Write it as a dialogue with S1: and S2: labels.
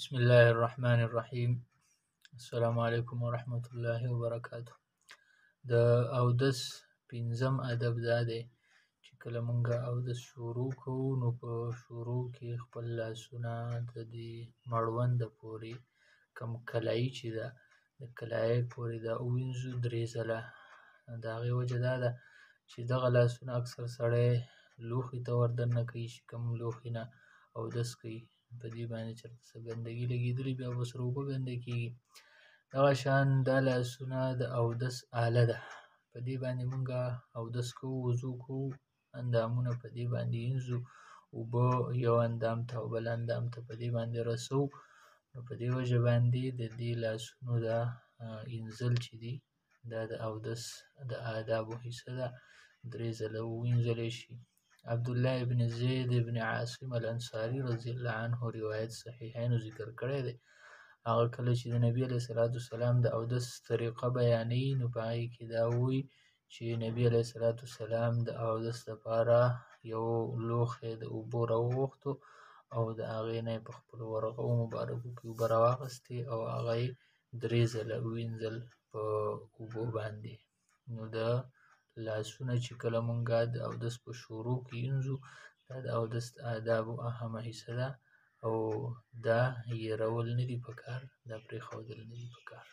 S1: بسم الله الرحمن الرحیم. السلام علیکم ورحمة الله وبرکاته. د اودس پنځم ادب دا دی چې کله مونږ اودس شروع کوو نو په شروع کې خپل لاسونه د دې مړونده پورې کم کلایي چې ده د کلایۍ پورې دا ووینځو 3 ځله. د هغې وجه دا ده چې دغه لاسونه اکثر سړی لوښي ته وردننه کوي چې کوم لوښي نه اودس کوي، په دې باندې چېرته څه ګندګي لګېدلې وي او ورسره اوبه ګنده کېږي. دغه شان دا لاسونه د اودس آله ده، په دې باندې مونږ اودس کوو، وضو کوو، اندامونه په دې باندې وینځو، اوبه یو اندام ته او بل اندام ته په دې باندې رسوو. نو په دې وجه باندې د دې لاسونو دا اینځل چې دي دا د اودس د آدابو حصه ده، 3 ځله ووینځلی شي. عبدالله ابن زید ابن عاصم الانصاري رضی الله عنه روایت صحیحینو ذکر کړی دی. هغه کله چې د نبي علیه صلات وسلام د اودس طریقه بیانوي نو په هغې کې دا وایي چې نبي علیه صلات وسلام د اودس لپاره یو لوښی د اوبو راوغوښتو او د هغې نه یې په خپلو ورغوو مبارکو کې اوبه راواخیستې او هغه یې 3 ځله ووینځل په اوبو باندې. نو د لاسونه چې کله مونږ د اودس په شروع کې وینځو دا د اودس د آدابو اهمه حصه ده او دا هېرول نه دي پکار، دا پرېښودل نه دي پکار.